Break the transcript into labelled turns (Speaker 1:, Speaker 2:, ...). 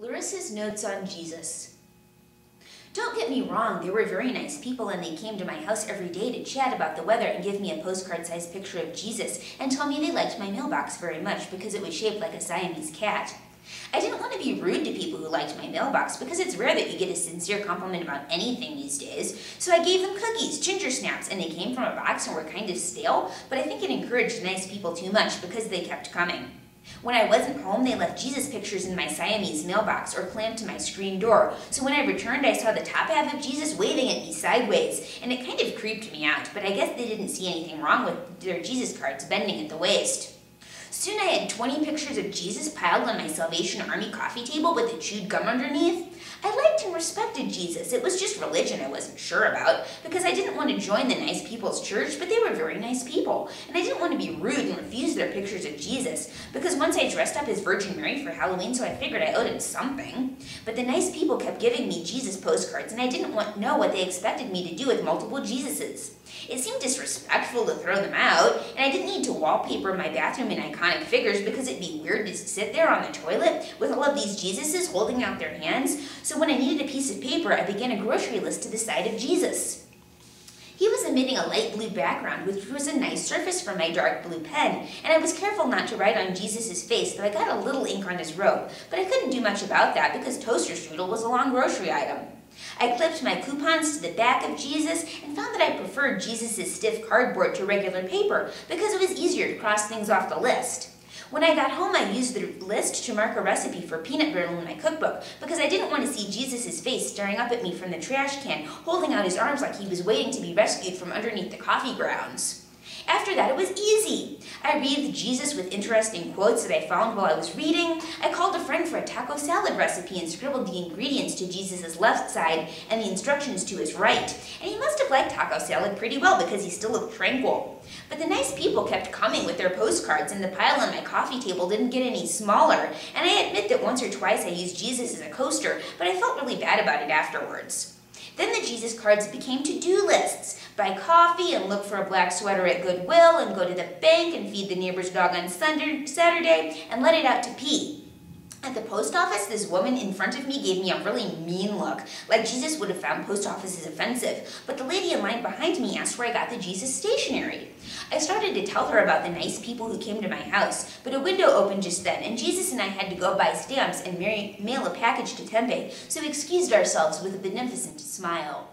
Speaker 1: Larissa's notes on Jesus. Don't get me wrong, they were very nice people and they came to my house every day to chat about the weather and give me a postcard-sized picture of Jesus and tell me they liked my mailbox very much because it was shaped like a Siamese cat. I didn't want to be rude to people who liked my mailbox because it's rare that you get a sincere compliment about anything these days, so I gave them cookies, ginger snaps, and they came from a box and were kind of stale, but I think it encouraged nice people too much because they kept coming. When I wasn't home, they left Jesus pictures in my Siamese mailbox or clamped to my screen door, so when I returned I saw the top half of Jesus waving at me sideways, and it kind of creeped me out, but I guess they didn't see anything wrong with their Jesus cards bending at the waist. Soon I had 20 pictures of Jesus piled on my Salvation Army coffee table with the chewed gum underneath. I liked and respected Jesus. It was just religion I wasn't sure about, because I didn't want to join the nice people's church, but they were very nice people. And I didn't want to be rude and refuse their pictures of Jesus, because once I dressed up as Virgin Mary for Halloween, so I figured I owed him something. But the nice people kept giving me Jesus postcards, and I didn't know what they expected me to do with multiple Jesuses. It seemed disrespectful to throw them out, and I didn't need to wallpaper my bathroom in iconic figures because it'd be weird to sit there on the toilet with all of these Jesuses holding out their hands. So when I needed a piece of paper, I began a grocery list to the side of Jesus. He was emitting a light blue background, which was a nice surface for my dark blue pen, and I was careful not to write on Jesus' face, though I got a little ink on his robe, but I couldn't do much about that because toaster strudel was a long grocery item. I clipped my coupons to the back of Jesus and found that I preferred Jesus' stiff cardboard to regular paper because it was easier to cross things off the list. When I got home, I used the list to mark a recipe for peanut brittle in my cookbook because I didn't want to see Jesus' face staring up at me from the trash can, holding out his arms like he was waiting to be rescued from underneath the coffee grounds. After that, it was easy. I wreathed Jesus with interesting quotes that I found while I was reading. I called a friend for a taco salad recipe and scribbled the ingredients to Jesus' left side and the instructions to his right. And he must have liked taco salad pretty well because he still looked tranquil. But the nice people kept coming with their postcards, and the pile on my coffee table didn't get any smaller. And I admit that once or twice I used Jesus as a coaster, but I felt really bad about it afterwards. Then the Jesus cards became to-do lists. Buy coffee and look for a black sweater at Goodwill and go to the bank and feed the neighbor's dog on Saturday and let it out to pee. At the post office, this woman in front of me gave me a really mean look, like Jesus would have found post offices offensive, but the lady in line behind me asked where I got the Jesus stationery. I started to tell her about the nice people who came to my house, but a window opened just then, and Jesus and I had to go buy stamps and mail a package to Tempe, so we excused ourselves with a beneficent smile.